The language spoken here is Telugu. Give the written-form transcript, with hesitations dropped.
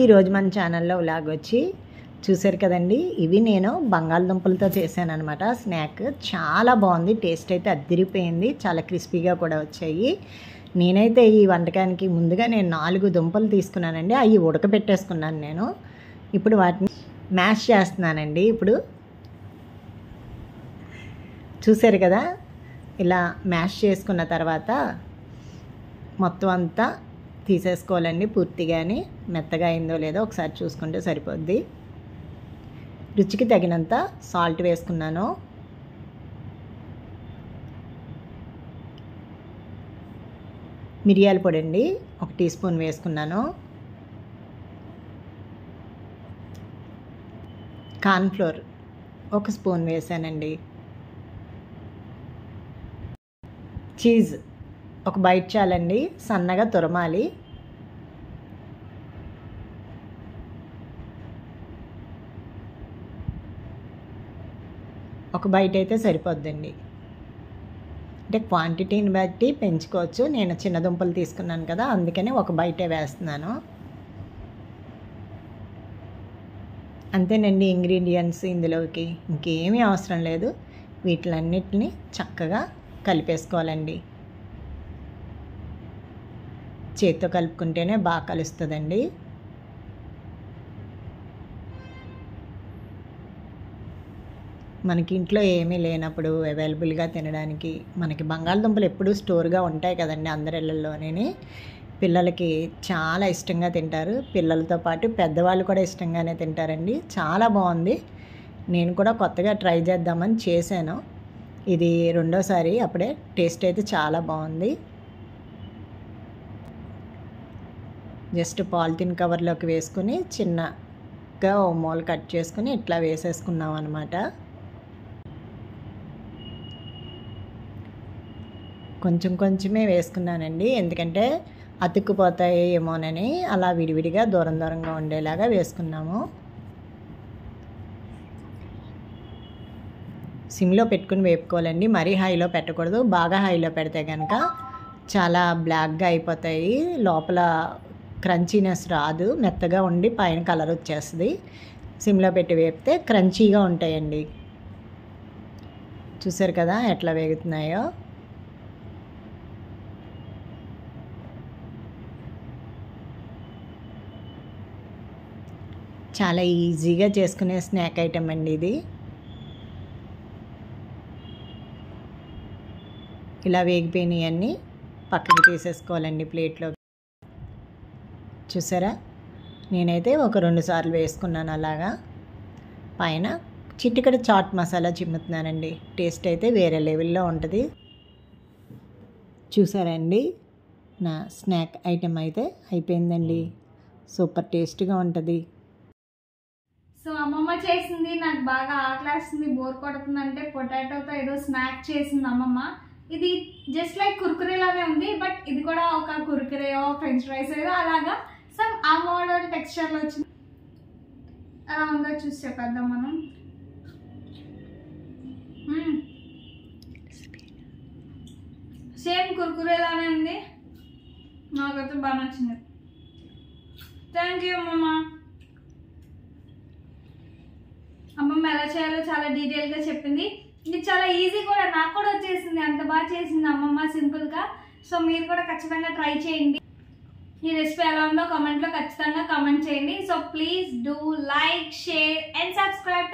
ఈరోజు మన ఛానల్లో వ్లాగ్ వచ్చి చూసారు కదండి, ఇవి నేను బంగాళదుంపలతో చేశాను అనమాట. స్నాక్ చాలా బాగుంది, టేస్ట్ అయితే అద్దిరిపోయింది, చాలా క్రిస్పీగా కూడా వచ్చాయి. నేనైతే ఈ వంటకానికి ముందుగా నేను 4 దుంపలు తీసుకున్నానండి, అవి ఉడకబెట్టేసుకున్నాను నేను. ఇప్పుడు వాటిని మ్యాష్ చేస్తున్నానండి. ఇప్పుడు చూసారు కదా, ఇలా మ్యాష్ చేసుకున్న తర్వాత మొత్తం అంతా తీసేసుకోవాలండి. పూర్తిగాని మెత్తగా అయిందో లేదో ఒకసారి చూసుకుంటే సరిపోద్ది. రుచికి తగినంత సాల్ట్ వేసుకున్నాను. మిరియాల పొడి అండి 1 టీ స్పూన్ వేసుకున్నాను. కార్న్ఫ్లోర్ 1 స్పూన్ వేసానండి. చీజ్ 1 బైట్ చాలండి, సన్నగా తురమాలి. ఒక బైట్ అయితే సరిపోద్దండి. అంటే క్వాంటిటీని బట్టి పెంచుకోవచ్చు. నేను చిన్న దుంపలు తీసుకున్నాను కదా, అందుకని 1 బైటే వేస్తున్నాను. అంతేనండి ఇంగ్రీడియంట్స్. ఇందులోకి ఇంకేమీ అవసరం లేదు. వీటిలన్నిటిని చక్కగా కలిపేసుకోవాలండి. చేత్తో కలుపుకుంటేనే బాగా కలుస్తుందండి. మనకి ఇంట్లో ఏమీ లేనప్పుడు అవైలబుల్గా తినడానికి మనకి బంగాళదుంపలు ఎప్పుడూ స్టోర్గా ఉంటాయి కదండి అందరి ఇళ్ళల్లోనే. పిల్లలకి చాలా ఇష్టంగా తింటారు. పిల్లలతో పాటు పెద్దవాళ్ళు కూడా ఇష్టంగానే తింటారండి. చాలా బాగుంది. నేను కూడా కొత్తగా ట్రై చేద్దామని చేశాను. ఇది రెండోసారి. అప్పుడే టేస్ట్ అయితే చాలా బాగుంది. జస్ట్ పాలిథిన్ కవర్లోకి వేసుకుని చిన్నగా ఓ మూల కట్ చేసుకుని ఇట్లా వేసేసుకున్నాం అన్నమాట. కొంచెం కొంచెమే వేసుకున్నానండి, ఎందుకంటే అతుక్కుపోతాయి ఏమోనని. అలా విడివిడిగా దూరం దూరంగా ఉండేలాగా వేసుకున్నాము. సిమ్లో పెట్టుకుని వేపుకోవాలండి, మరీ హైలో పెట్టకూడదు. బాగా హైలో పెడితే కనుక చాలా బ్లాక్గా అయిపోతాయి, లోపల క్రంచీనెస్ రాదు, మెత్తగా ఉండి పైన కలర్ వచ్చేస్తుంది. సిమ్లో పెట్టి వేపితే క్రంచీగా ఉంటాయండి. చూసారు కదా ఎట్లా వేగుతున్నాయో. చాలా ఈజీగా చేసుకునే స్నాక్ ఐటెం అండి ఇది. ఇలా వేగిపోయినవన్నీ పక్కకి తీసేసుకోవాలండి ప్లేట్లో. చూసారా, నేనైతే ఒక 2 సార్లు వేసుకున్నాను అలాగా. పైన చిటికెడు చాట్ మసాలా చిమ్ముతున్నానండి. టేస్ట్ అయితే వేరే లెవెల్లో ఉంటుంది. చూసారండి, నా స్నాక్ ఐటెం అయితే అయిపోయిందండి. సూపర్ టేస్ట్గా ఉంటుంది. సో అమ్మమ్మ చేసింది నాకు బాగా ఆకలేస్తుంది, బోర్ కొడుతుంది అంటే పొటాటోతో ఏదో స్నాక్ చేసింది అమ్మమ్మ. ఇది జస్ట్ లైక్ కుర్కురే లానే ఉంది, బట్ ఇది కూడా ఒక కుర్కురే ఫ్రెంచ్ ఫ్రైస్ ఏదో అలాగా సమ్ ఆ మోడల్ టెక్స్చర్లో వచ్చింది. అలా ఉందో చూసి చెప్పేద్దాం మనం. సేమ్ కుర్కురే లానే ఉంది, నాకైతే బాగా నచ్చింది. థ్యాంక్ యూ అమ్మమ్మ. అమ్మమ్మ ఎలా చేయాలో చాలా డీటెయిల్గా చెప్పింది. ఇది చాలా ఈజీ కూడా, నాకు కూడా వచ్చేసింది, అంత బాగా చేసింది అమ్మమ్మ సింపుల్గా. సో మీరు కూడా ఖచ్చితంగా ట్రై చేయండి. ఈ రెసిపీ ఎలా ఉందో కామెంట్లో ఖచ్చితంగా కామెంట్ చేయండి. So please do like, share and subscribe.